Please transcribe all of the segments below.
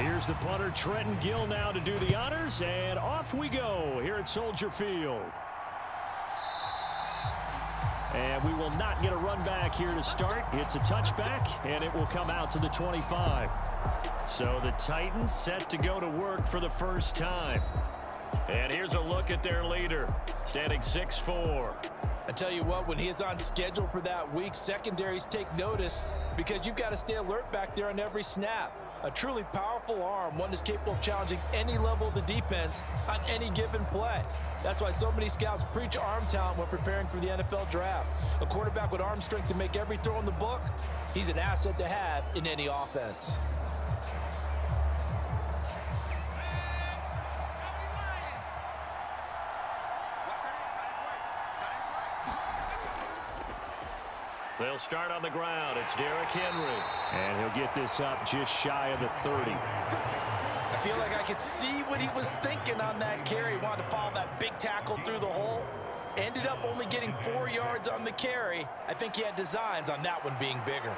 Here's the punter, Trenton Gill, now to do the honors, and off we go here at Soldier Field. And we will not get a run back here to start. It's a touchback, and it will come out to the 25. So the Titans set to go to work for the first time. And here's a look at their leader, standing 6'4". I tell you what, when he is on schedule for that week, secondaries take notice because you've got to stay alert back there on every snap. A truly powerful arm, one that's capable of challenging any level of the defense on any given play. That's why so many scouts preach arm talent when preparing for the NFL draft. A quarterback with arm strength to make every throw in the book, he's an asset to have in any offense. They'll start on the ground. It's Derrick Henry. And he'll get this up just shy of the 30. I feel like I could see what he was thinking on that carry. He wanted to follow that big tackle through the hole. Ended up only getting 4 yards on the carry. I think he had designs on that one being bigger.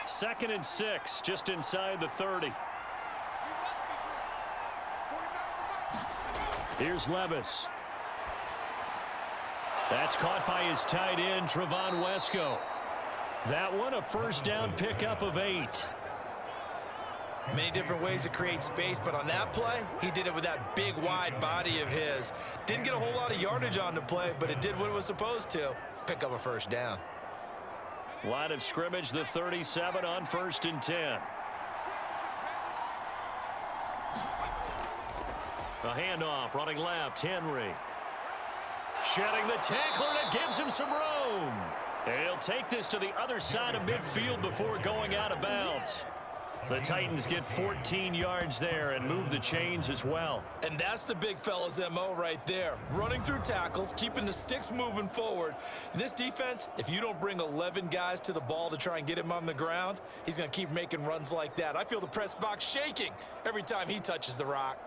2nd and 6, just inside the 30. Here's Levis. That's caught by his tight end, Trevon Wesco. That one a first down pickup of 8. Many different ways to create space, but on that play, he did it with that big, wide body of his. Didn't get a whole lot of yardage on the play, but it did what it was supposed to. Pick up a first down. Line of scrimmage, the 37 on 1st and 10. A handoff, running left, Henry. Shedding the tackler, and it gives him some room. And he'll take this to the other side of midfield before going out of bounds. The Titans get 14 yards there and move the chains as well. And that's the big fella's MO right there. Running through tackles, keeping the sticks moving forward. In this defense, if you don't bring 11 guys to the ball to try and get him on the ground, he's going to keep making runs like that. I feel the press box shaking every time he touches the rock.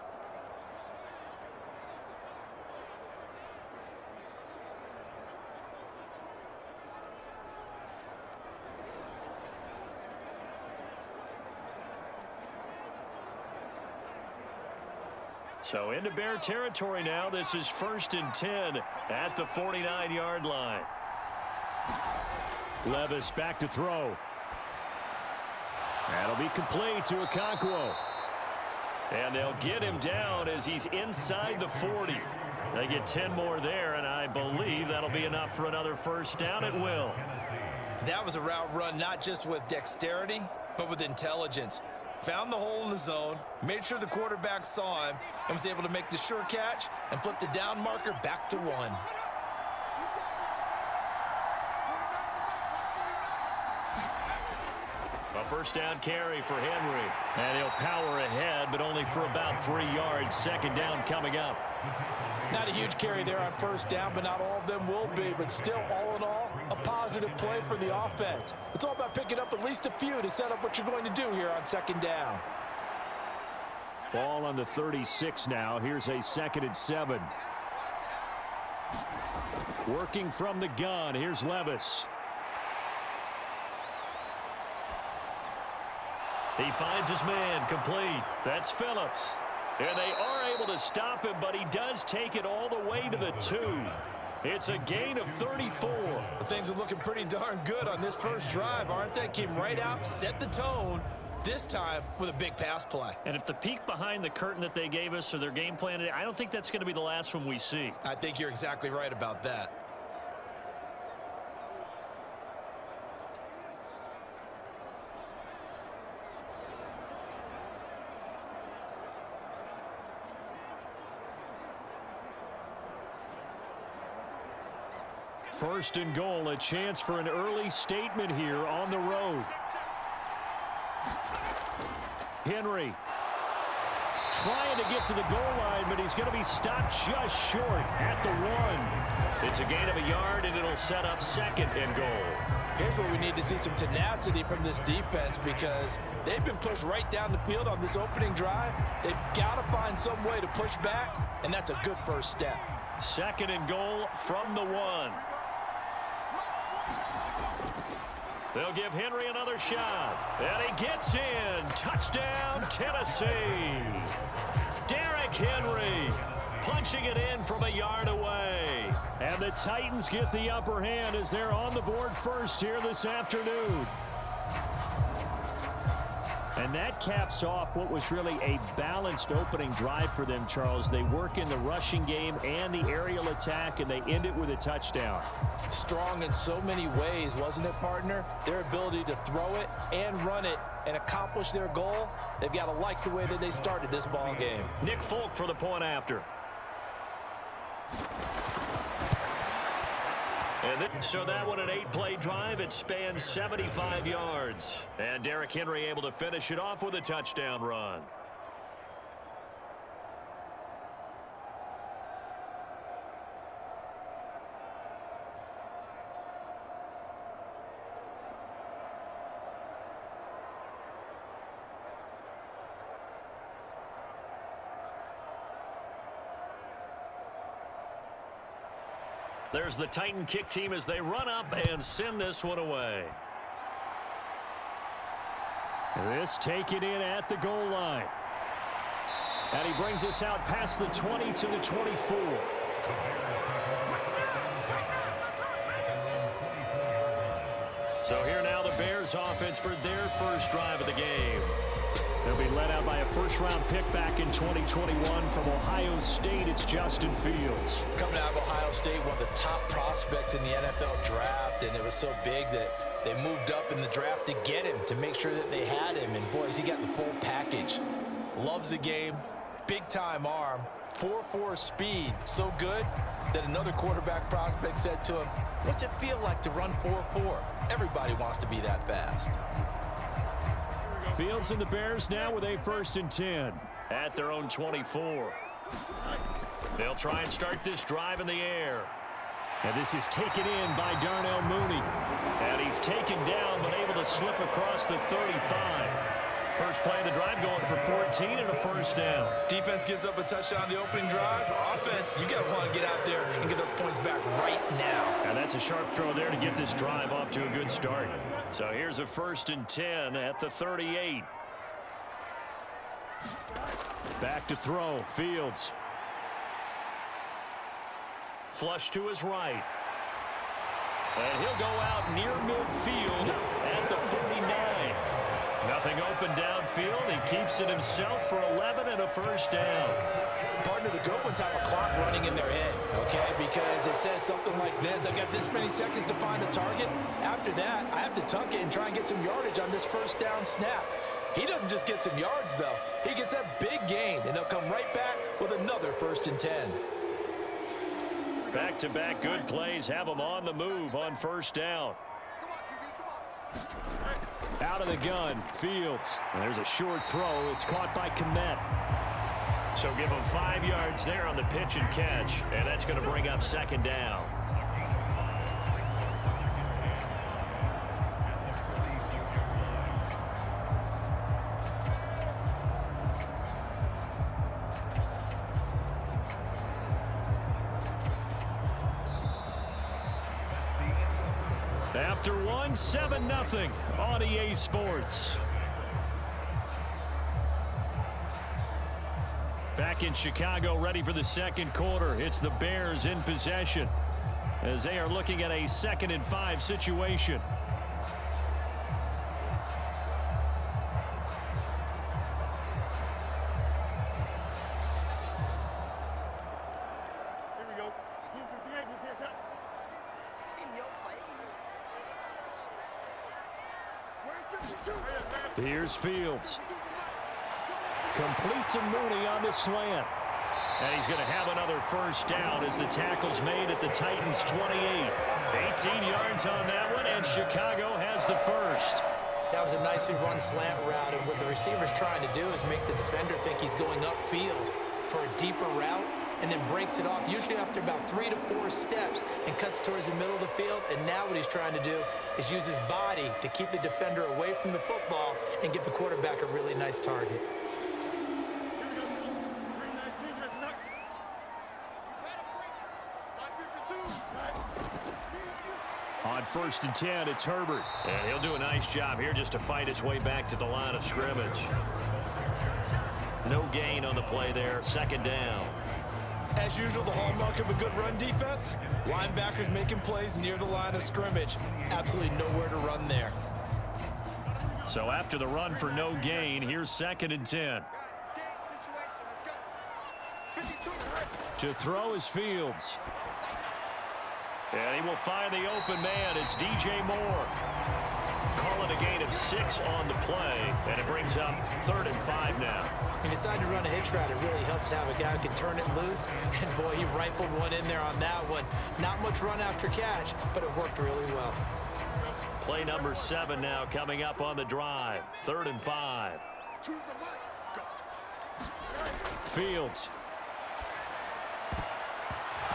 So into Bear territory now. This is 1st and 10 at the 49-yard line. Levis back to throw. That'll be complete to Okonkwo. And they'll get him down as he's inside the 40. They get 10 more there, and I believe that'll be enough for another first down. It will. That was a route run not just with dexterity, but with intelligence. Found the hole in the zone, made sure the quarterback saw him, and was able to make the sure catch and flip the down marker back to 1. A first down carry for Henry. And he'll power ahead, but only for about 3 yards. 2nd down coming up. Not a huge carry there on first down, but not all of them will be. But still, all in all, a positive play for the offense. It's all about picking up at least a few to set up what you're going to do here on 2nd down. Ball on the 36 now. Here's a 2nd and 7. Working from the gun. Here's Levis. He finds his man, complete. That's Phillips. And they are able to stop him, but he does take it all the way to the 2. It's a gain of 34. Things are looking pretty darn good on this first drive, aren't they? Came right out, set the tone, this time with a big pass play. And if the peek behind the curtain that they gave us or their game plan, I don't think that's going to be the last one we see. I think you're exactly right about that. First and goal, a chance for an early statement here on the road. Henry trying to get to the goal line, but he's going to be stopped just short at the 1. It's a gain of a yard, and it'll set up 2nd and goal. Here's where we need to see some tenacity from this defense because they've been pushed right down the field on this opening drive. They've got to find some way to push back, and that's a good first step. 2nd and goal from the 1. They'll give Henry another shot. And he gets in. Touchdown, Tennessee. Derrick Henry punching it in from a yard away. And the Titans get the upper hand as they're on the board first here this afternoon. And that caps off what was really a balanced opening drive for them, Charles. They work in the rushing game and the aerial attack, and they end it with a touchdown. Strong in so many ways, wasn't it, partner? Their ability to throw it and run it and accomplish their goal, they've got to like the way that they started this ball game. Nick Folk for the point after. And so that one, an 8-play drive. It spans 75 yards. And Derrick Henry able to finish it off with a touchdown run. There's the Titan kick team as they run up and send this one away. This taken in at the goal line. And he brings us out past the 20 to the 24. So here now the Bears offense for their first drive of the game. They'll be led out by a first-round pick back in 2021 from Ohio State. It's Justin Fields. Coming out of Ohio State, one of the top prospects in the NFL draft, and it was so big that they moved up in the draft to get him, to make sure that they had him. And, boys, he got the full package. Loves the game, big-time arm, 4.4 speed, so good that another quarterback prospect said to him, "What's it feel like to run 4.4? Everybody wants to be that fast." Fields and the Bears now with a 1st and 10 at their own 24. They'll try and start this drive in the air. And this is taken in by Darnell Mooney. And he's taken down but able to slip across the 35. First play of the drive going for 14 and a first down. Defense gives up a touchdown on the opening drive. Offense, you got to want to get out there and get those points back right now. And that's a sharp throw there to get this drive off to a good start. So here's a 1st and 10 at the 38. Back to throw. Fields. Flush to his right. And he'll go out near midfield at the 49. Nothing open downfield. He keeps it himself for 11 and a first down. Partner, the good ones have a clock running in their head, okay? Because it says something like this: I've got this many seconds to find a target. After that, I have to tuck it and try and get some yardage on this first down snap. He doesn't just get some yards, though. He gets a big gain, and they'll come right back with another 1st and 10. Back-to-back good plays have him on the move on first down. Out of the gun, Fields. And there's a short throw. It's caught by Kmet. So give him 5 yards there on the pitch and catch. And that's going to bring up 2nd down. After one, 7-0 on EA Sports. Back in Chicago, ready for the second quarter. It's the Bears in possession as they are looking at a 2nd and 5 situation. Here's Fields. Completes a Mooney on the slant. And he's going to have another first down as the tackle's made at the Titans' 28. 18 yards on that one, and Chicago has the first. That was a nicely run slant route, and what the receiver's trying to do is make the defender think he's going upfield for a deeper route, and then breaks it off, usually after about 3 to 4 steps, and cuts towards the middle of the field. And now what he's trying to do is use his body to keep the defender away from the football and give the quarterback a really nice target. first and 10. It's Herbert. And he'll do a nice job here just to fight his way back to the line of scrimmage. No gain on the play there. Second down. As usual, the hallmark of a good run defense, linebackers making plays near the line of scrimmage. Absolutely nowhere to run there. So after the run for no gain, here's second and 10. To throw is Fields. And he will find the open man. It's DJ Moore. Calling a gain of 6 on the play, and it brings up 3rd and 5 now. He decided to run a hitch route. It really helps to have a guy who can turn it loose. And, boy, he rifled one in there on that one. Not much run after catch, but it worked really well. Play number 7 now coming up on the drive. 3rd and 5. Fields.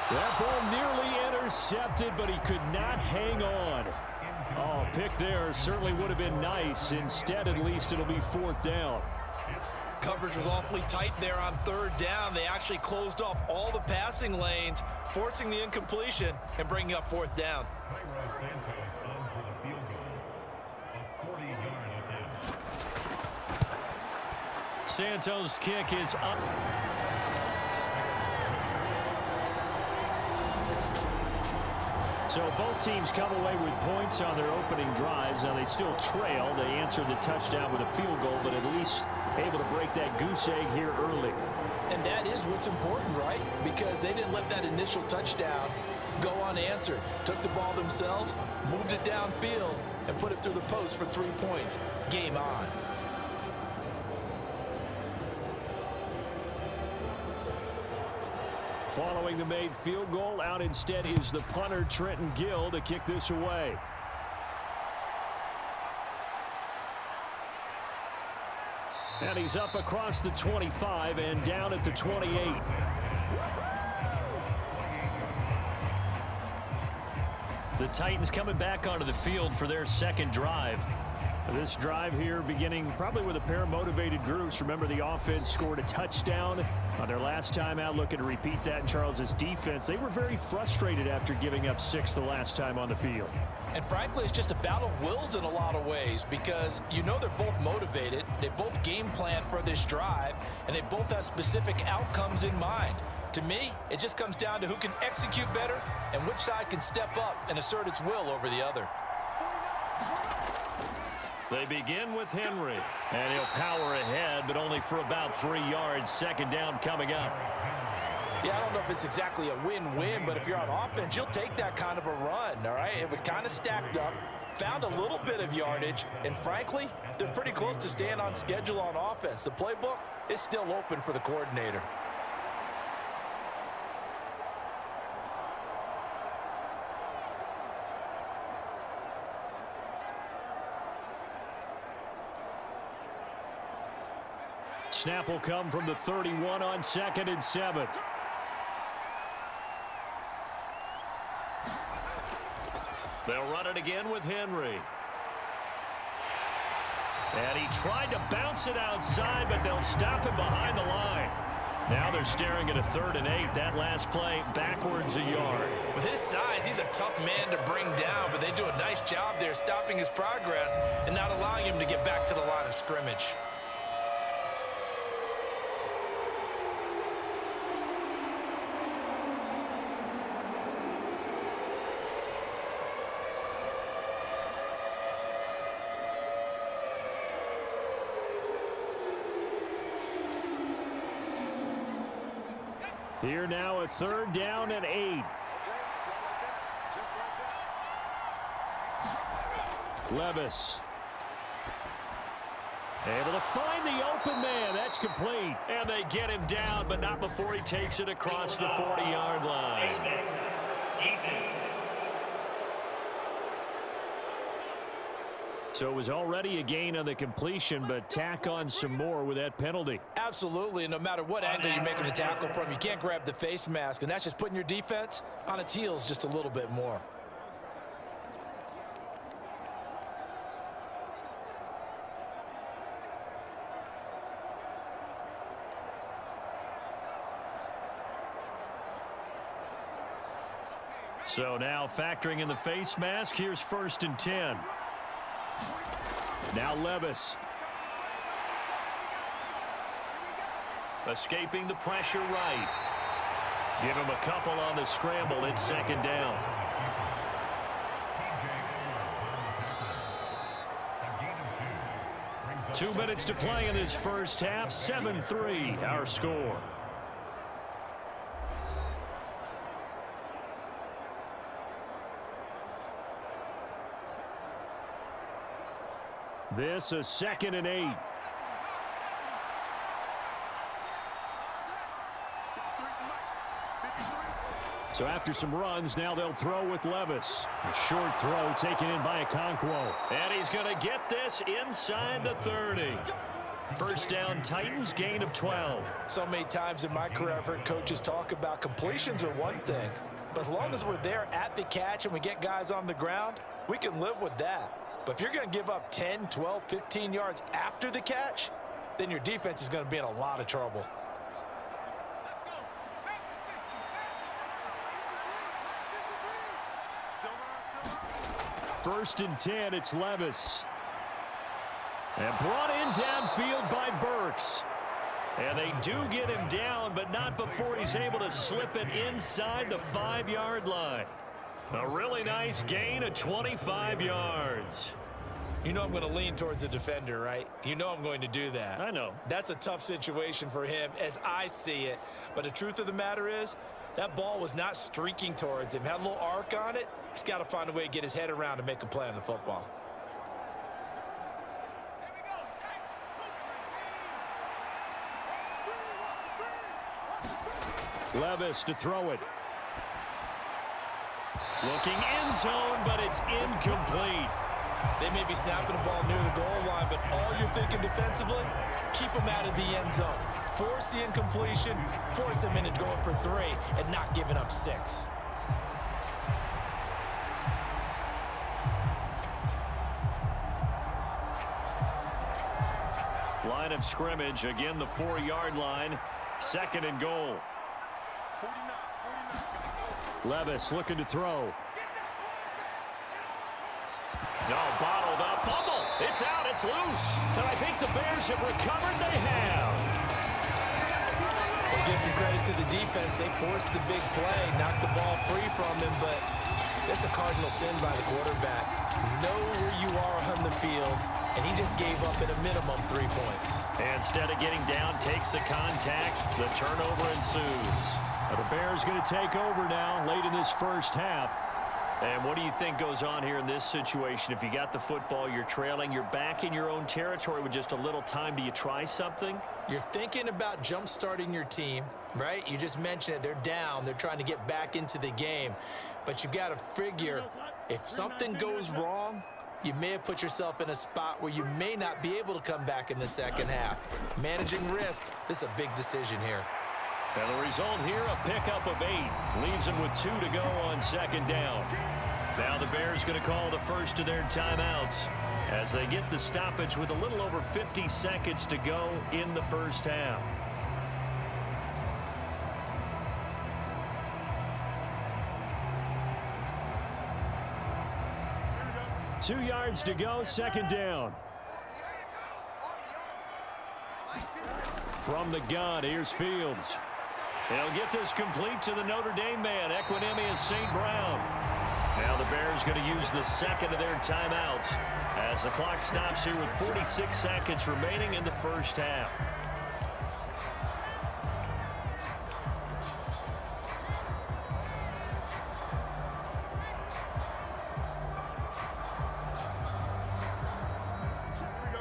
That ball nearly intercepted, but he could not hang on. Oh, pick there certainly would have been nice. Instead, at least it'll be 4th down. Coverage was awfully tight there on 3rd down. They actually closed off all the passing lanes, forcing the incompletion and bringing up 4th down. Santos' kick is up. So both teams come away with points on their opening drives. Now they still trail. They answered the touchdown with a field goal, but at least able to break that goose egg here early. And that is what's important, right? Because they didn't let that initial touchdown go unanswered. Took the ball themselves, moved it downfield, and put it through the post for 3 points. Game on. Following the made field goal, out instead is the punter, Trenton Gill, to kick this away. And he's up across the 25 and down at the 28. The Titans coming back onto the field for their second drive. This drive here beginning probably with a pair of motivated groups. Remember, the offense scored a touchdown on their last time out, looking to repeat that in Charles's defense. They were very frustrated after giving up 6 the last time on the field. And frankly, it's just a battle of wills in a lot of ways because you know they're both motivated. They both game plan for this drive, and they both have specific outcomes in mind. To me, it just comes down to who can execute better and which side can step up and assert its will over the other. They begin with Henry, and he'll power ahead, but only for about 3 yards. Second down coming up. Yeah, I don't know if it's exactly a win-win, but if you're on offense, you'll take that kind of a run, all right? It was kind of stacked up, found a little bit of yardage, and frankly, they're pretty close to staying on schedule on offense. The playbook is still open for the coordinator. Snap will come from the 31 on 2nd and 7. They'll run it again with Henry. And he tried to bounce it outside, but they'll stop him behind the line. Now they're staring at a 3rd and 8. That last play backwards a yard. With his size, he's a tough man to bring down, but they do a nice job there stopping his progress and not allowing him to get back to the line of scrimmage. Here now a 3rd down and 8. Levis. Able to find the open man. That's complete. And they get him down, but not before he takes it across the 40-yard line. So it was already a gain on the completion, but tack on some more with that penalty. Absolutely, and no matter what angle you're making the tackle from, you can't grab the face mask, and that's just putting your defense on its heels just a little bit more. So now factoring in the face mask, here's 1st and 10. Now Levis. Escaping the pressure right. Give him a couple on the scramble. It's 2nd down. Two minutes to play in this first half. 7-3 our score. This is 2nd and 8. So after some runs, now they'll throw with Levis. A short throw taken in by Okonkwo. And he's going to get this inside the 30. 1st down, Titans, gain of 12. So many times in my career, I've heard coaches talk about completions are one thing. But as long as we're there at the catch and we get guys on the ground, we can live with that. But if you're going to give up 10, 12, 15 yards after the catch, then your defense is going to be in a lot of trouble. First and 10, it's Levis. And brought in downfield by Burks. And they do get him down, but not before he's able to slip it inside the 5-yard line. A really nice gain of 25 yards. You know I'm going to lean towards the defender, right? You know I'm going to do that. I know. That's a tough situation for him as I see it. But the truth of the matter is, that ball was not streaking towards him. Had a little arc on it. He's got to find a way to get his head around and make a play on the football. Levis to throw it. Looking end zone, but it's incomplete. They may be snapping the ball near the goal line, but all you're thinking defensively, keep them out of the end zone. Force the incompletion, force them into going for 3, and not giving up 6. Line of scrimmage, again the 4-yard line. 2nd and goal. Levis looking to throw. No, bottled up. Fumble. It's out. It's loose. And I think the Bears have recovered. They have. We'll give some credit to the defense. They forced the big play, knocked the ball free from him, but that's a cardinal sin by the quarterback. Know where you are on the field, and he just gave up at a minimum 3 points. And instead of getting down, takes the contact. The turnover ensues. The Bears going to take over now late in this first half. And what do you think goes on here in this situation? If you got the football, you're trailing, you're back in your own territory with just a little time. Do you try something? You're thinking about jump-starting your team, right? You just mentioned it. They're down. They're trying to get back into the game. But you've got to figure, if something goes wrong, you may have put yourself in a spot where you may not be able to come back in the second half. Managing risk, this is a big decision here. And the result here, a pickup of 8. Leaves them with 2 to go on 2nd down. Now the Bears going to call the first of their timeouts as they get the stoppage with a little over 50 seconds to go in the first half. Two yards to go, 2nd down. From the gun, here's Fields. They'll get this complete to the Notre Dame man, Equinemius St. Brown. Now the Bears going to use the 2nd of their timeouts as the clock stops here with 46 seconds remaining in the first half.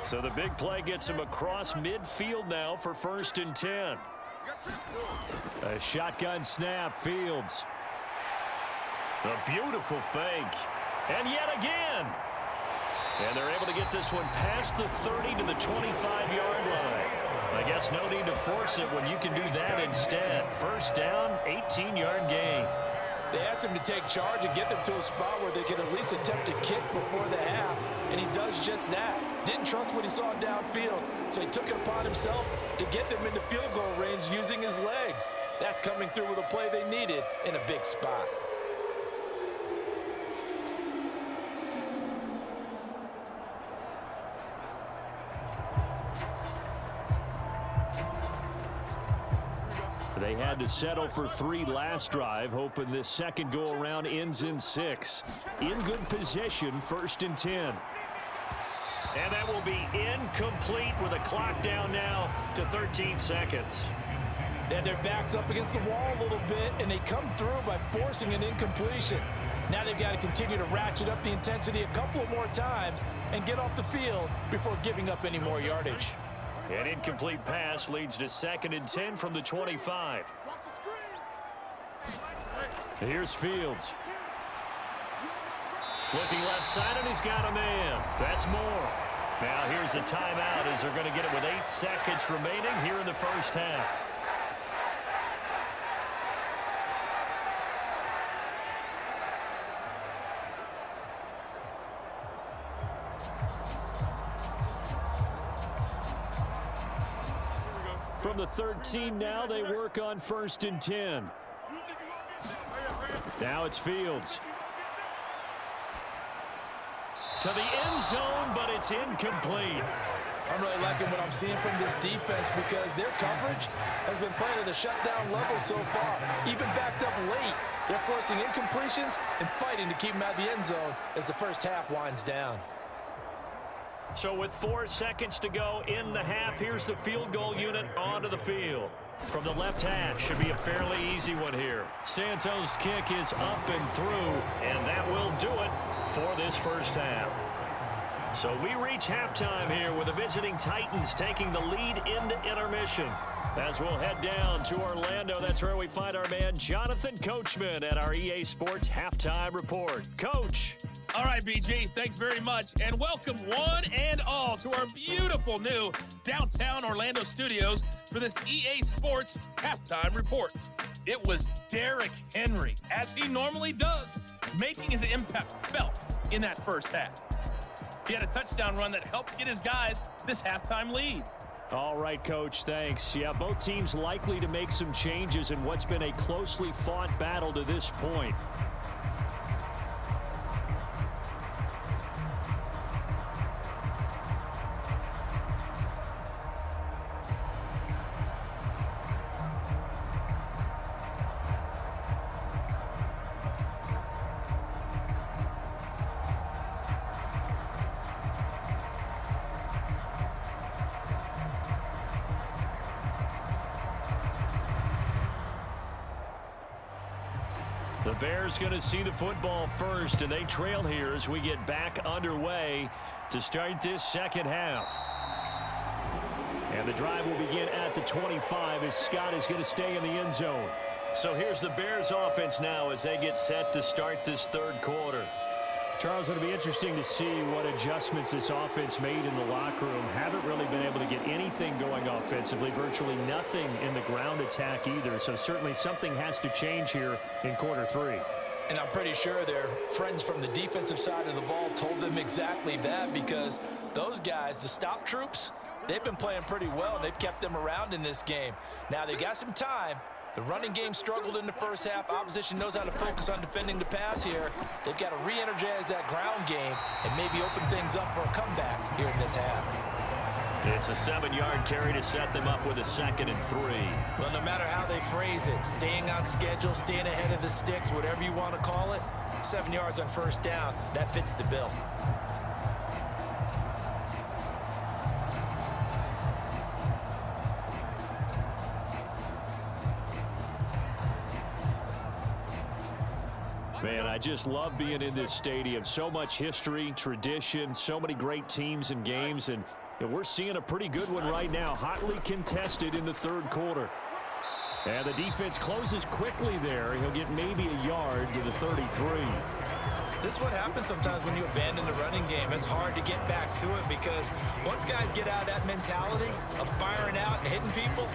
So the big play gets him across midfield now for 1st and 10. A shotgun snap, Fields. A beautiful fake. And yet again. And they're able to get this one past the 30 to the 25-yard line. I guess no need to force it when you can do that instead. 1st down, 18-yard gain. They asked him to take charge and get them to a spot where they can at least attempt to kick before the half, and he does just that. Didn't trust what he saw downfield, so he took it upon himself to get them into field goal range using his legs. That's coming through with a play they needed in a big spot. They had to settle for 3 last drive, hoping this second go-around ends in 6. In good position, 1st and 10. And that will be incomplete with a clock down now to 13 seconds. And their back's up against the wall a little bit, and they come through by forcing an incompletion. Now they've got to continue to ratchet up the intensity a couple of more times and get off the field before giving up any more yardage. An incomplete pass leads to 2nd and 10 from the 25. Here's Fields. Looking left side, and he's got a man. That's more. Now here's a timeout as they're going to get it with 8 seconds remaining here in the first half. From the 13 now, they work on 1st and 10. Now it's Fields. To the end zone, but it's incomplete. I'm really liking what I'm seeing from this defense because their coverage has been playing at a shutdown level so far. Even backed up late, they're forcing incompletions and fighting to keep them out of the end zone as the first half winds down. So with 4 seconds to go in the half, here's the field goal unit onto the field. From the left hash, should be a fairly easy one here. Santos' kick is up and through, and that will do it for this first half. So we reach halftime here with the visiting Titans taking the lead into intermission. As we'll head down to Orlando, that's where we find our man Jonathan Coachman at our EA Sports Halftime Report. Coach. All right, BG, thanks very much, and welcome one and all to our beautiful new downtown Orlando studios for this EA Sports Halftime Report. It was Derrick Henry, as he normally does, making his impact felt in that first half. He had a touchdown run that helped get his guys this halftime lead. All right, Coach, thanks. Yeah, both teams likely to make some changes in what's been a closely fought battle to this point. The Bears going to see the football first, and they trail here as we get back underway to start this second half. And the drive will begin at the 25 as Scott is going to stay in the end zone. So here's the Bears offense now as they get set to start this third quarter. Charles, it'll be interesting to see what adjustments this offense made in the locker room. Haven't really been able to get anything going offensively, virtually nothing in the ground attack either. So certainly something has to change here in quarter 3. And I'm pretty sure their friends from the defensive side of the ball told them exactly that, because those guys, the stop troops, they've been playing pretty well, and they've kept them around in this game. Now they got some time. The running game struggled in the first half. Opposition knows how to focus on defending the pass here. They've got to re-energize that ground game and maybe open things up for a comeback here in this half. It's a 7-yard carry to set them up with a 2nd and 3. Well, no matter how they phrase it, staying on schedule, staying ahead of the sticks, whatever you want to call it, 7 yards on first down, that fits the bill. Man, I just love being in this stadium. So much history, tradition, so many great teams and games, and we're seeing a pretty good one right now, hotly contested in the third quarter. And the defense closes quickly there. He'll get maybe a yard to the 33. This is what happens sometimes when you abandon the running game. It's hard to get back to it because once guys get out of that mentality of firing out and hitting people,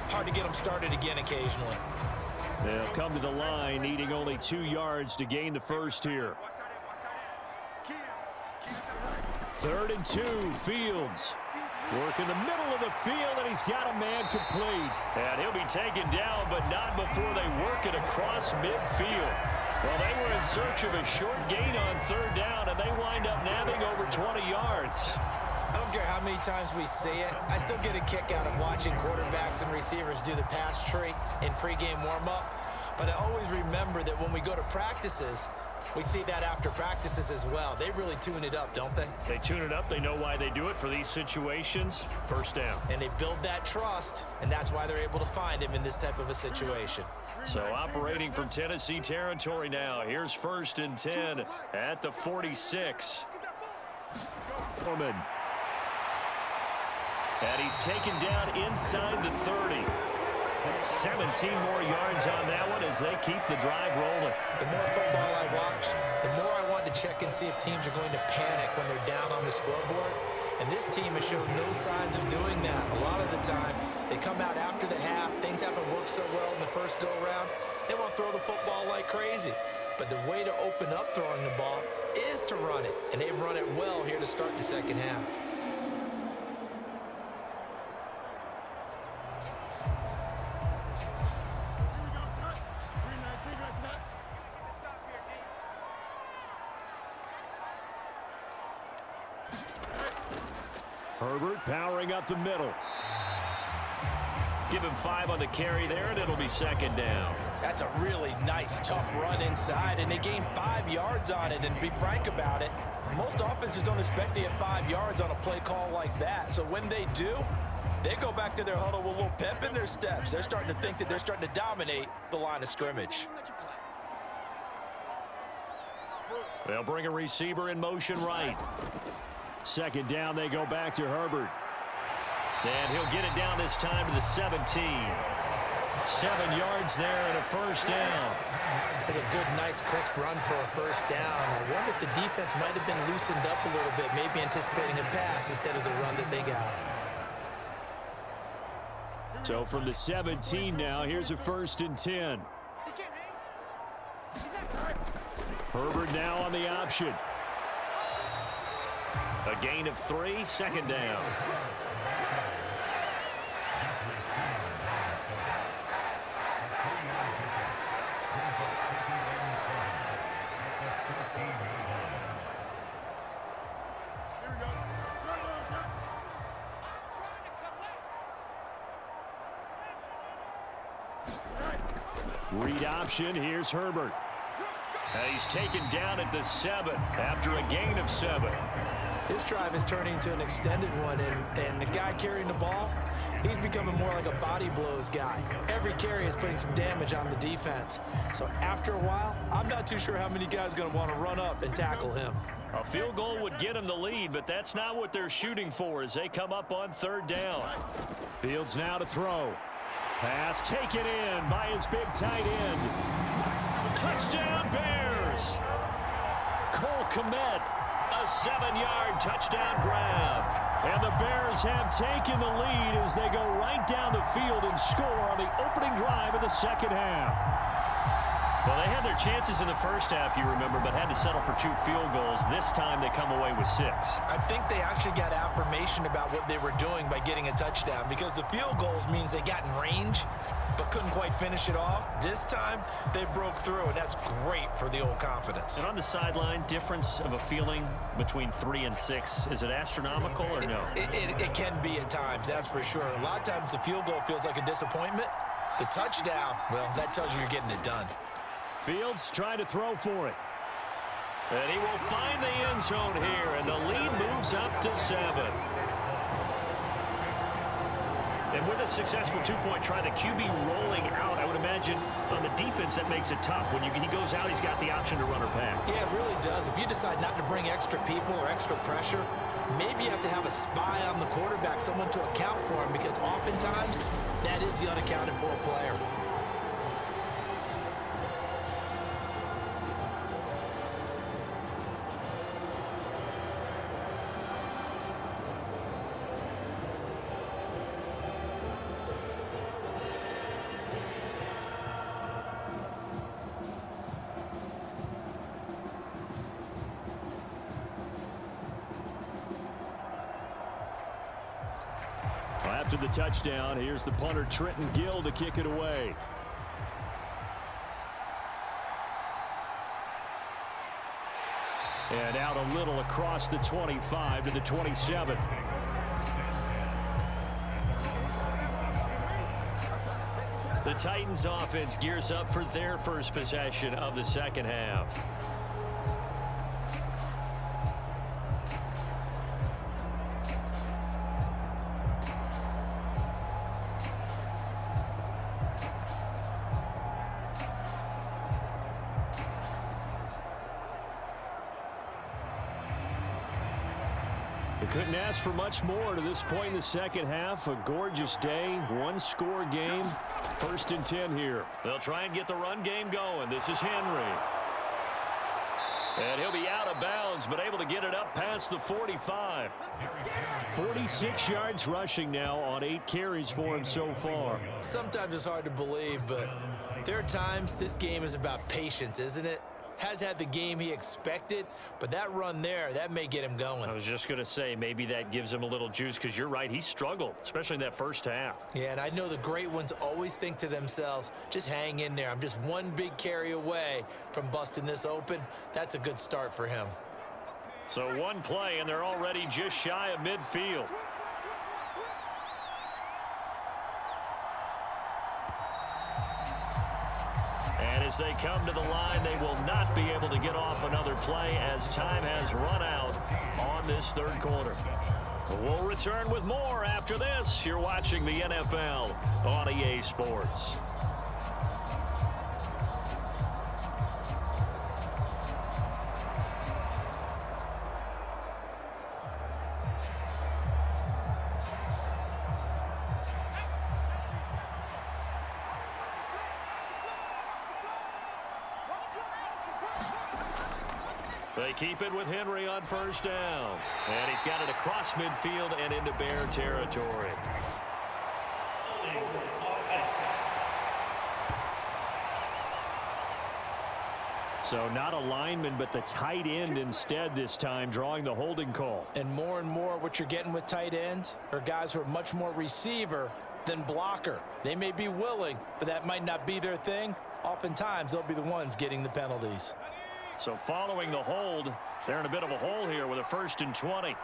hard to get them started again occasionally. They'll come to the line, needing only 2 yards to gain the first here. 3rd and 2, Fields. Work in the middle of the field, and he's got a man complete. And he'll be taken down, but not before they work it across midfield. Well, they were in search of a short gain on 3rd down, and they wind up nabbing over 20 yards. I don't care how many times we see it. I still get a kick out of watching quarterbacks and receivers do the pass tree in pregame warm-up. But I always remember that when we go to practices, we see that after practices as well. They really tune it up, don't they? They tune it up. They know why they do it for these situations. First down. And they build that trust, and that's why they're able to find him in this type of a situation. So operating from Tennessee territory now. Here's 1st and 10 at the 46. Foreman. And he's taken down inside the 30. 17 more yards on that one as they keep the drive rolling. The more football I watch, the more I want to check and see if teams are going to panic when they're down on the scoreboard. And this team has shown no signs of doing that. A lot of the time, they come out after the half. Things haven't worked so well in the first go-around. They want to throw the football like crazy. But the way to open up throwing the ball is to run it. And they've run it well here to start the second half. Herbert powering up the middle. Give him 5 on the carry there, and it'll be 2nd down. That's a really nice, tough run inside, and they gained 5 yards on it. And to be frank about it, most offenses don't expect to get 5 yards on a play call like that. So when they do, they go back to their huddle with a little pep in their steps. They're starting to think that they're starting to dominate the line of scrimmage. They'll bring a receiver in motion right. 2nd down, they go back to Herbert. And he'll get it down this time to the 17. 7 yards there and a 1st down. That's a good, nice, crisp run for a 1st down. I wonder if the defense might have been loosened up a little bit, maybe anticipating a pass instead of the run that they got. So from the 17 now, here's a 1st and 10. Herbert now on the option. A gain of 3, 2nd down. Read option, here's Herbert. He's taken down at the 7 after a gain of 7. This drive is turning into an extended one, and the guy carrying the ball, he's becoming more like a body blows guy. Every carry is putting some damage on the defense. So after a while, I'm not too sure how many guys are going to want to run up and tackle him. A field goal would get him the lead, but that's not what they're shooting for as they come up on 3rd down. Fields now to throw. Pass taken in by his big tight end. Touchdown Bears! Cole Kmet, a 7-yard touchdown grab. And the Bears have taken the lead as they go right down the field and score on the opening drive of the 2nd half. Well, they had their chances in the first half, you remember, but had to settle for 2 field goals. This time they come away with 6. I think they actually got affirmation about what they were doing by getting a touchdown, because the field goals means they got in range but couldn't quite finish it off. This time they broke through, and that's great for the old confidence. And on the sideline, difference of a feeling between 3 and 6, is it astronomical or no? It can be at times, that's for sure. A lot of times the field goal feels like a disappointment. The touchdown, well, that tells you you're getting it done. Fields trying to throw for it. And he will find the end zone here, and the lead moves up to 7. And with a successful 2-point try, the QB rolling out, I would imagine on the defense that makes it tough. When he goes out, he's got the option to run or pass. Yeah, it really does. If you decide not to bring extra people or extra pressure, maybe you have to have a spy on the quarterback, someone to account for him, because oftentimes that is the unaccounted for player. After the touchdown, here's the punter Trenton Gill to kick it away. And out a little across the 25 to the 27. The Titans offense gears up for their first possession of the second half. Couldn't ask for much more to this point in the second half. A gorgeous day, one-score game. 1st and 10 here. They'll try and get the run game going. This is Henry. And he'll be out of bounds, but able to get it up past the 45. 46 yards rushing now on 8 carries for him so far. Sometimes it's hard to believe, but there are times this game is about patience, isn't it? Has had the game he expected, but that run there, that may get him going. I was just going to say, maybe that gives him a little juice, because you're right, he struggled, especially in that first half. Yeah, and I know the great ones always think to themselves, just hang in there. I'm just one big carry away from busting this open. That's a good start for him. So one play, and they're already just shy of midfield. And as they come to the line, they will not be able to get off another play as time has run out on this third quarter. We'll return with more after this. You're watching the NFL on EA Sports. They keep it with Henry on first down. And he's got it across midfield and into Bear territory. So not a lineman, but the tight end instead this time, drawing the holding call. And more what you're getting with tight ends are guys who are much more receiver than blocker. They may be willing, but that might not be their thing. Oftentimes, they'll be the ones getting the penalties. So following the hold, they're in a bit of a hole here with a 1st and 20.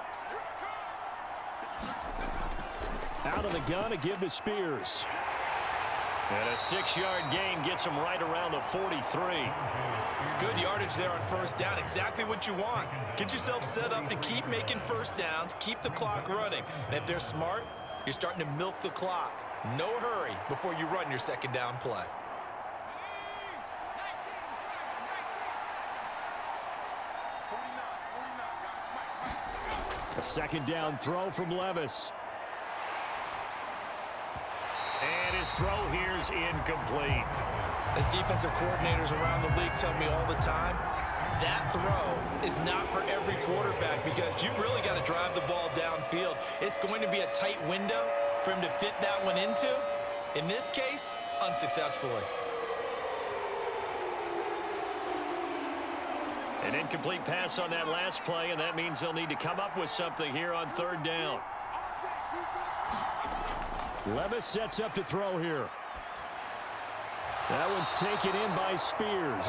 Out of the gun, a give to Spears. And a 6-yard gain gets him right around the 43. Good yardage there on first down. Exactly what you want. Get yourself set up to keep making first downs, keep the clock running. And if they're smart, you're starting to milk the clock. No hurry before you run your second down play. A second down throw from Levis. And his throw here's incomplete. As defensive coordinators around the league tell me all the time, that throw is not for every quarterback because you've really got to drive the ball downfield. It's going to be a tight window for him to fit that one into. In this case, unsuccessfully. An incomplete pass on that last play, and that means they'll need to come up with something here on third down. Levis sets up to throw here. That one's taken in by Spears.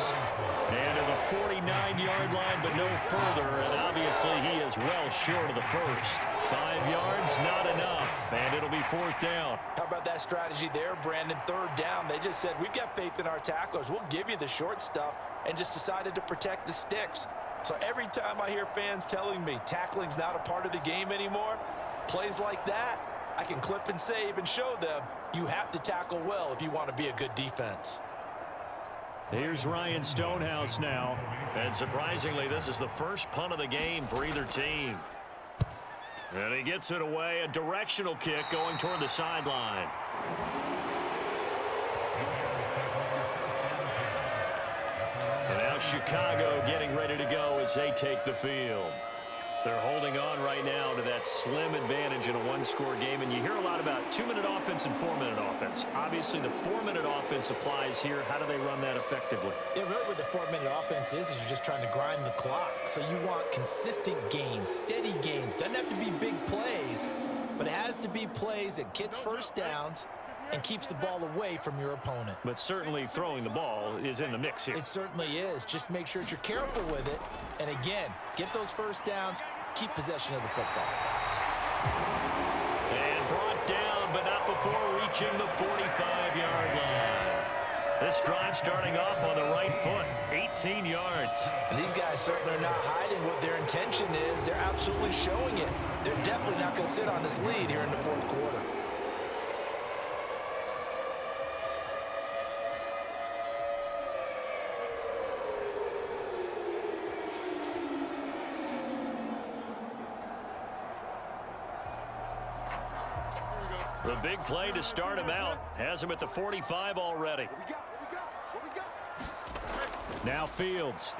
And to the 49-yard line, but no further, and obviously he is well short of the first. 5 yards, not enough, and it'll be 4th down. How about that strategy there, Brandon? Third down, they just said, we've got faith in our tacklers. We'll give you the short stuff, and just decided to protect the sticks. So every time I hear fans telling me tackling's not a part of the game anymore, plays like that, I can clip and save and show them you have to tackle well if you want to be a good defense. Here's Ryan Stonehouse now. And surprisingly, this is the first punt of the game for either team. And he gets it away, a directional kick going toward the sideline. And now Chicago getting ready to go as they take the field. They're holding on right now to that slim advantage in a one-score game. And you hear a lot about 2-minute offense and 4-minute offense. Obviously, the 4-minute offense applies here. How do they run that effectively? Yeah, really what the 4-minute offense is you're just trying to grind the clock. So you want consistent gains, steady gains. Doesn't have to be big plays, but it has to be plays that gets first downs and keeps the ball away from your opponent. But certainly throwing the ball is in the mix here. It certainly is. Just make sure that you're careful with it. And again, get those first downs, keep possession of the football. And brought down, but not before reaching the 45-yard line. This drive starting off on the right foot, 18 yards. And these guys certainly are not hiding what their intention is. They're absolutely showing it. They're definitely not going to sit on this lead here in the fourth quarter. The big play to start him out has him at the 45 already. Now Fields.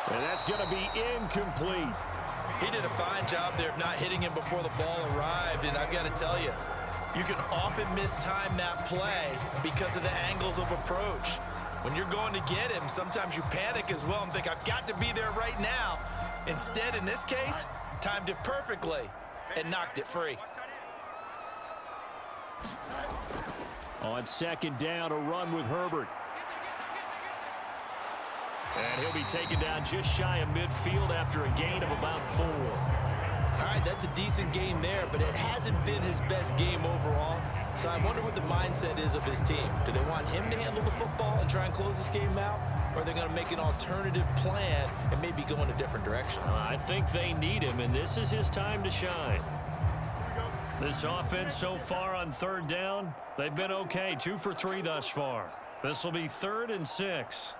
And that's going to be incomplete. He did a fine job there of not hitting him before the ball arrived, and I've got to tell you, you can often mistime that play because of the angles of approach. When you're going to get him, sometimes you panic as well and think, I've got to be there right now. Instead, in this case, timed it perfectly and knocked it free. On second down, a run with Herbert. And he'll be taken down just shy of midfield after a gain of about 4. All right, that's a decent game there, but it hasn't been his best game overall. So I wonder what the mindset is of his team. Do they want him to handle the football and try and close this game out? Or are they going to make an alternative plan and maybe go in a different direction? I think they need him, and this is his time to shine. This offense so far on third down, they've been okay. 2 for 3 thus far. This will be 3rd and 6.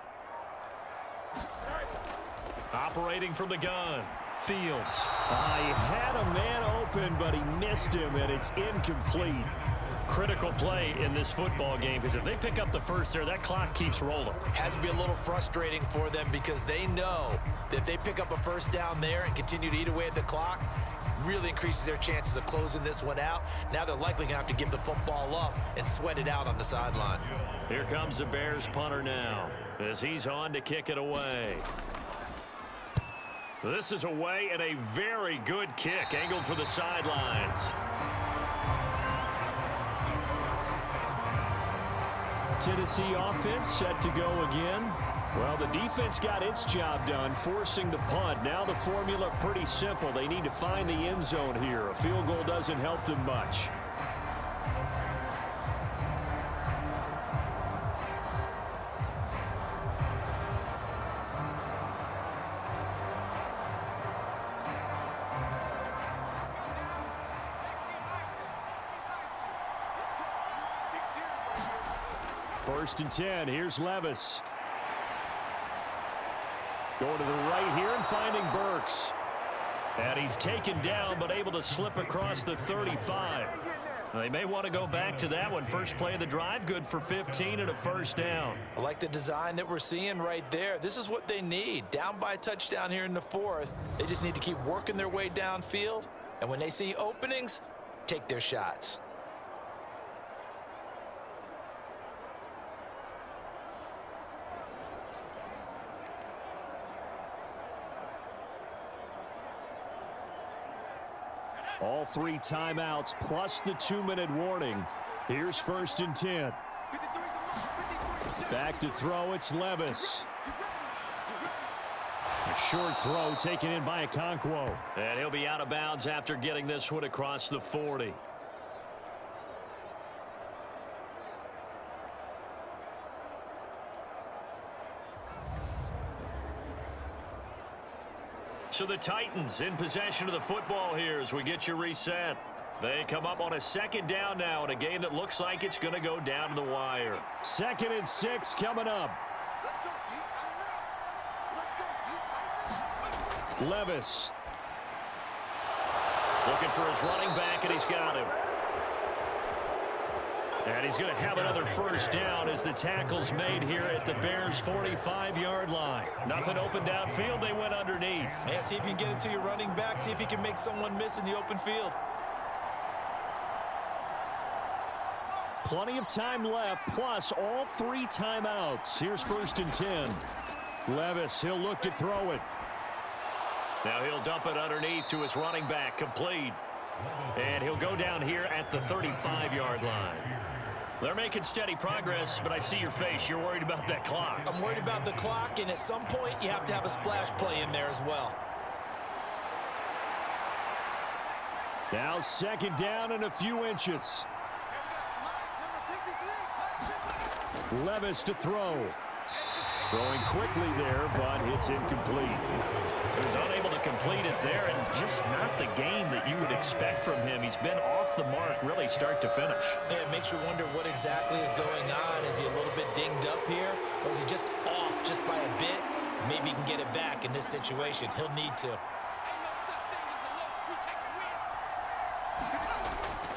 Operating from the gun, Fields. He had a man open, but he missed him, and it's incomplete. Critical play in this football game, because if they pick up the first there, that clock keeps rolling. Has to be a little frustrating for them because they know that if they pick up a first down there and continue to eat away at the clock, really increases their chances of closing this one out. Now they're likely going to have to give the football up and sweat it out on the sideline. Here comes the Bears punter now as he's on to kick it away. This is away and a very good kick angled for the sidelines. Tennessee offense set to go again. Well, the defense got its job done, forcing the punt. Now the formula pretty simple. They need to find the end zone here. A field goal doesn't help them much. First and 10. Here's Levis. Going to the right here and finding Burks. And he's taken down but able to slip across the 35. They may want to go back to that one. First play of the drive, good for 15 and a first down. I like the design that we're seeing right there. This is what they need. Down by a touchdown here in the 4th. They just need to keep working their way downfield. And when they see openings, take their shots. All 3 timeouts plus the 2-minute warning. Here's first and 10. Back to throw, it's Levis. A short throw taken in by Okonkwo. And he'll be out of bounds after getting this one across the 40. So the Titans in possession of the football here as we get you reset. They come up on a second down now in a game that looks like it's going to go down to the wire. 2nd and 6 coming up. Levis. Looking for his running back, and he's got him. And he's going to have another first down as the tackle's made here at the Bears' 45-yard line. Nothing open downfield. They went underneath. Yeah, see if you can get it to your running back. See if you can make someone miss in the open field. Plenty of time left, plus all 3 timeouts. Here's first and 10. Levis, he'll look to throw it. Now he'll dump it underneath to his running back, complete. And he'll go down here at the 35-yard line. They're making steady progress, but I see your face. You're worried about that clock. I'm worried about the clock, and at some point, you have to have a splash play in there as well. Now second down and a few inches. Levis to throw. Throwing quickly there, but it's incomplete. He was unable to complete it there, and just not the game that you would expect from him. He's been off the mark really start to finish. Yeah, it makes you wonder what exactly is going on. Is he a little bit dinged up here, or is he just off just by a bit? Maybe he can get it back in this situation. He'll need to.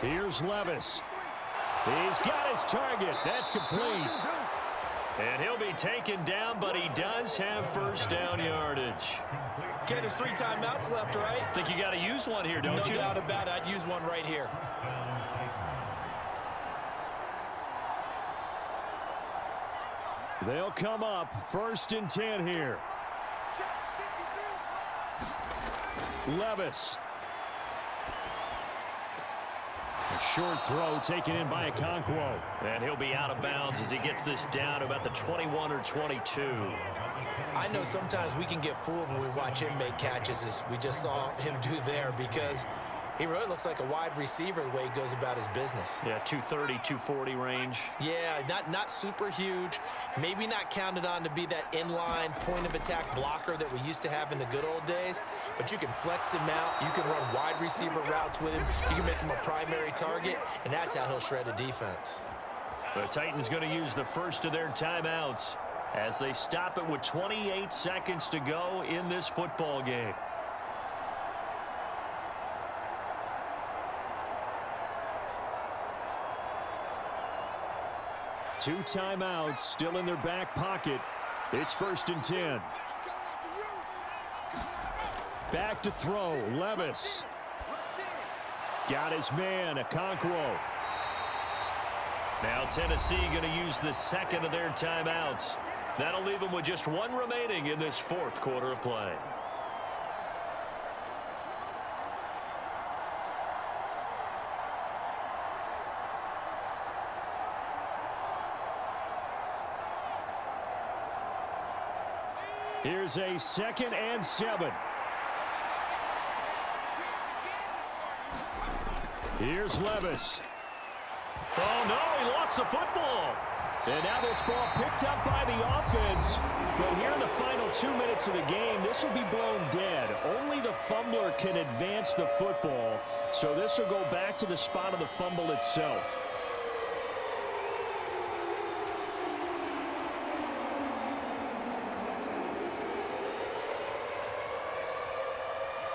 Here's Levis. He's got his target. That's complete. And he'll be taken down, but he does have first down yardage. Okay, there's 3 timeouts left, right? Think you got to use one here, don't you? No doubt about it. I'd use one right here. They'll come up first and 10 here. Levis. A short throw taken in by Okonkwo. And he'll be out of bounds as he gets this down to about the 21 or 22. I know sometimes we can get fooled when we watch him make catches, as we just saw him do there, because he really looks like a wide receiver the way he goes about his business. Yeah, 230, 240 range. Yeah, not super huge. Maybe not counted on to be that inline point-of-attack blocker that we used to have in the good old days, but you can flex him out. You can run wide receiver routes with him. You can make him a primary target, and that's how he'll shred a defense. The Titans going to use the first of their timeouts as they stop it with 28 seconds to go in this football game. Two timeouts still in their back pocket. It's first and 10. Back to throw. Levis. Got his man, Okonkwo. Now Tennessee going to use the second of their timeouts. That'll leave them with just one remaining in this fourth quarter of play. Here's a 2nd and 7. Here's Levis. Oh, no, he lost the football. And now this ball picked up by the offense. But here in the final 2 minutes of the game, this will be blown dead. Only the fumbler can advance the football. So this will go back to the spot of the fumble itself.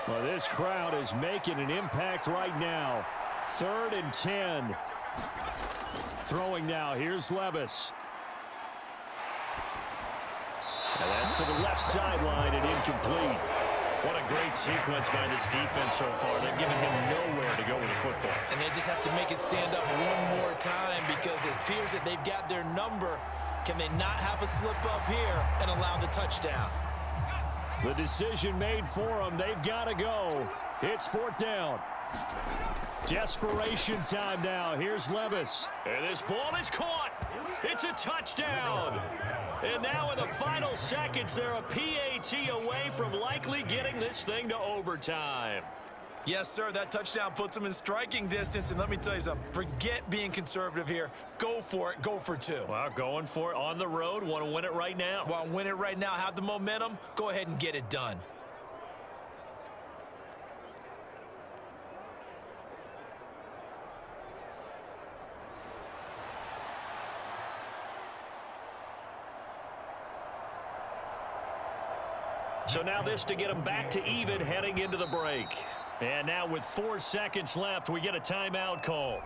Well, this crowd is making an impact right now. 3rd and 10. Throwing now. Here's Levis. And that's to the left sideline and incomplete. What a great sequence by this defense so far. They've given him nowhere to go with the football. And they just have to make it stand up one more time, because it appears that they've got their number. Can they not have a slip up here and allow the touchdown? The decision made for them. They've got to go. It's 4th down. Desperation time now. Here's Levis. And this ball is caught. It's a touchdown. And now in the final seconds, they're a PAT away from likely getting this thing to overtime. Yes, sir. That touchdown puts them in striking distance. And let me tell you something. Forget being conservative here. Go for it. Go for 2. Well, going for it on the road. Want to win it right now. Want to win it right now. Have the momentum. Go ahead and get it done. So now this to get them back to even heading into the break. And now with 4 seconds left, we get a timeout call.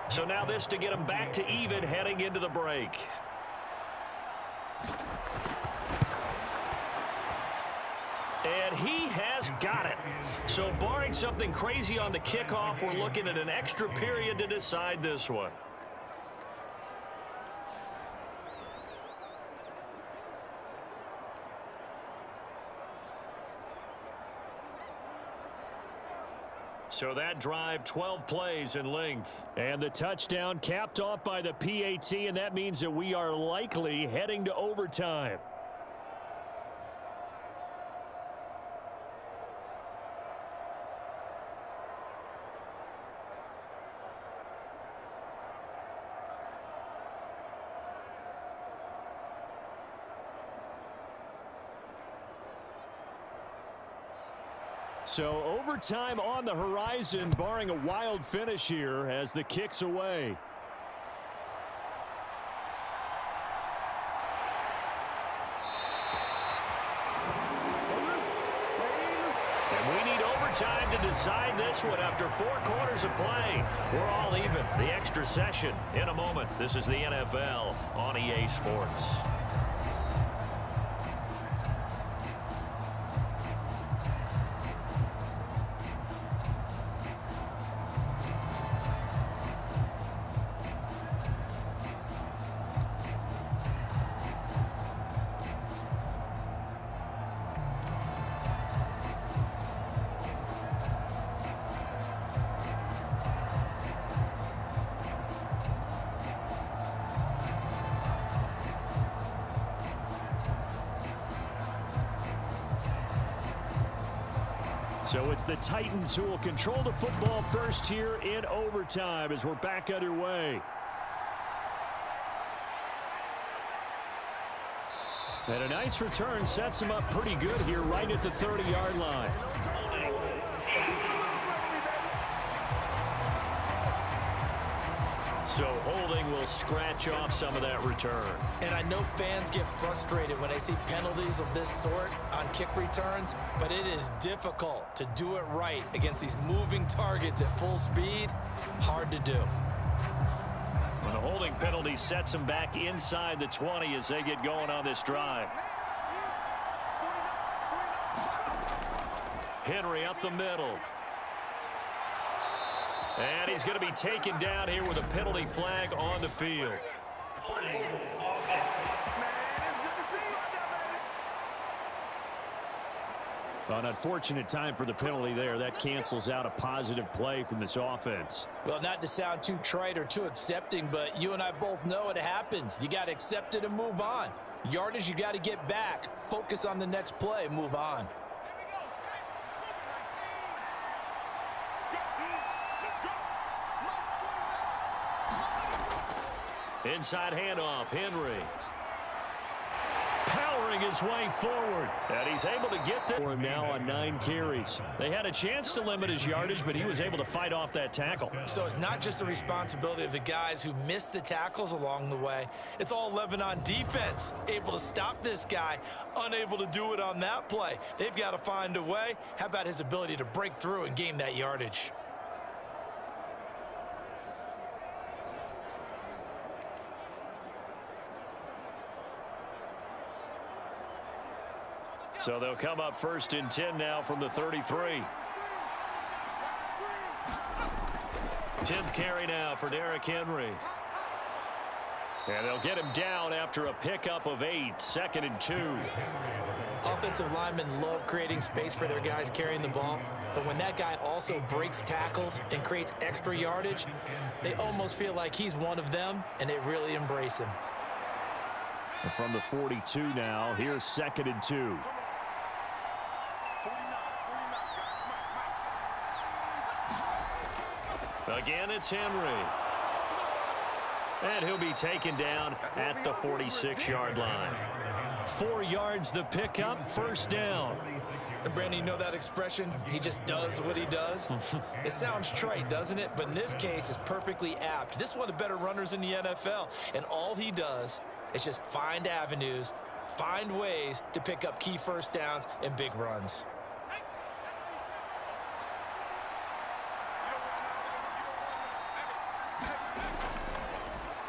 So now this to get them back to even heading into the break. And he has got it. So barring something crazy on the kickoff, we're looking at an extra period to decide this one. So that drive, 12 plays in length. And the touchdown capped off by the PAT, and that means that we are likely heading to overtime. So overtime on the horizon, barring a wild finish here as the kick's away. And we need overtime to decide this one after 4 quarters of play. We're all even. The extra session in a moment. This is the NFL on EA Sports. So it's the Titans who will control the football first here in overtime as we're back underway. And a nice return sets him up pretty good here right at the 30-yard line. So holding will scratch off some of that return. And I know fans get frustrated when they see penalties of this sort on kick returns, but it is difficult to do it right against these moving targets at full speed. Hard to do. When the holding penalty sets them back inside the 20 as they get going on this drive. Henry up the middle. And he's going to be taken down here with a penalty flag on the field. An unfortunate time for the penalty there. That cancels out a positive play from this offense. Well, not to sound too trite or too accepting, but you and I both know it happens. You got to accept it and move on. Yardage, you got to get back. Focus on the next play, move on. Inside handoff, Henry. Powering his way forward. And he's able to get there. For him now on 9 carries. They had a chance to limit his yardage, but he was able to fight off that tackle. So it's not just the responsibility of the guys who missed the tackles along the way. It's all 11 on defense. Able to stop this guy, unable to do it on that play. They've got to find a way. How about his ability to break through and gain that yardage? So they'll come up 1st and 10 now from the 33. 10th carry now for Derrick Henry. And they'll get him down after a pickup of 8, 2nd and 2. Offensive linemen love creating space for their guys carrying the ball, but when that guy also breaks tackles and creates extra yardage, they almost feel like he's one of them, and they really embrace him. And from the 42 now, here's 2nd and 2. Again, it's Henry. And he'll be taken down at the 46-yard line. 4 yards the pickup, 1st down. And Brandon, you know that expression? He just does what he does? It sounds trite, doesn't it? But in this case, it's perfectly apt. This is one of the better runners in the NFL. And all he does is just find avenues, find ways to pick up key 1st downs and big runs.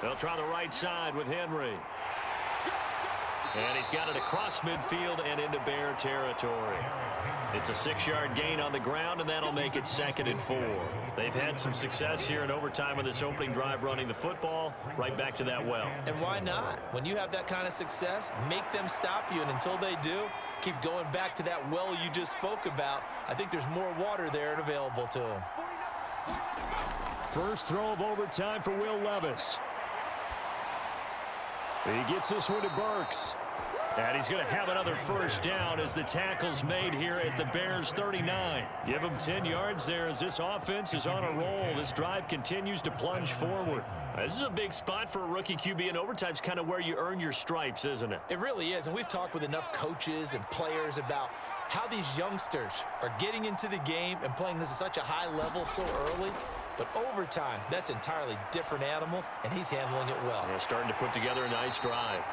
They'll try the right side with Henry. And he's got it across midfield and into Bear territory. It's a 6-yard gain on the ground, and that'll make it 2nd and 4. They've had some success here in overtime on this opening drive running the football. Right back to that well. And why not? When you have that kind of success, make them stop you, and until they do, keep going back to that well you just spoke about. I think there's more water there and available to them. First throw of overtime for Will Levis. He gets this one to Burks. And he's going to have another first down as the tackle's made here at the Bears 39. Give him 10 yards there as this offense is on a roll. This drive continues to plunge forward. This is a big spot for a rookie QB, and overtime's kind of where you earn your stripes, isn't it? It really is, and we've talked with enough coaches and players about how these youngsters are getting into the game and playing this at such a high level so early. But overtime, that's an entirely different animal, and he's handling it well. Yeah, starting to put together a nice drive.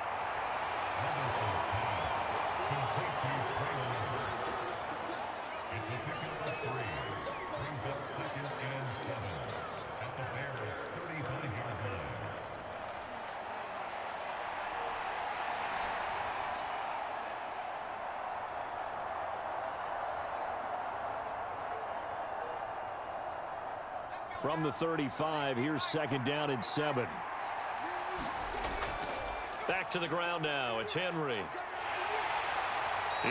From the 35, here's 2nd down and 7. Back to the ground now. It's Henry.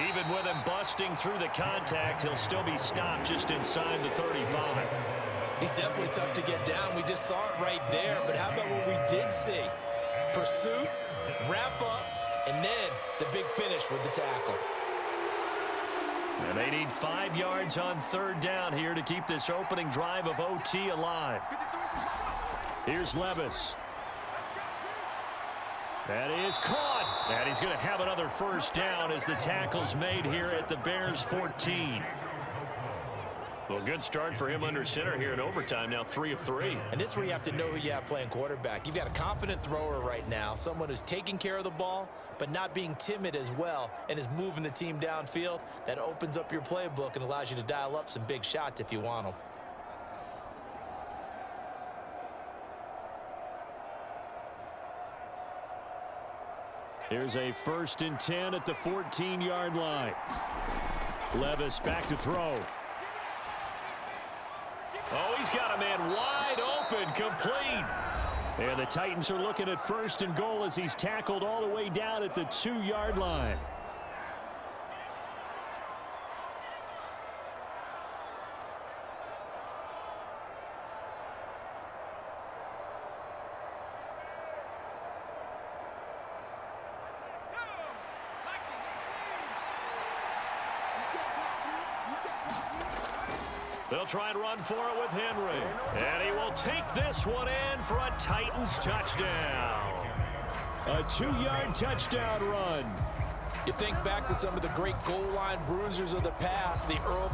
Even with him busting through the contact, he'll still be stopped just inside the 35. He's definitely tough to get down. We just saw it right there. But how about what we did see? Pursuit, wrap up, and then the big finish with the tackle. And they need 5 yards on 3rd down here to keep this opening drive of OT alive. Here's Levis. That is caught. And he's going to have another first down as the tackle's made here at the Bears 14. Well, good start for him under center here in overtime. Now 3 of 3. And this is where you have to know who you have playing quarterback. You've got a confident thrower right now, someone who's taking care of the ball, but not being timid as well, and is moving the team downfield. That opens up your playbook and allows you to dial up some big shots if you want them. Here's a 1st and 10 at the 14-yard line. Levis back to throw. Oh, he's got a man wide open, complete. And the Titans are looking at 1st and goal as he's tackled all the way down at the 2-yard line. They'll try and run for it with Henry. And he will take this one in for a Titans touchdown. A 2-yard touchdown run. You think back to some of the great goal line bruisers of the past, the Earl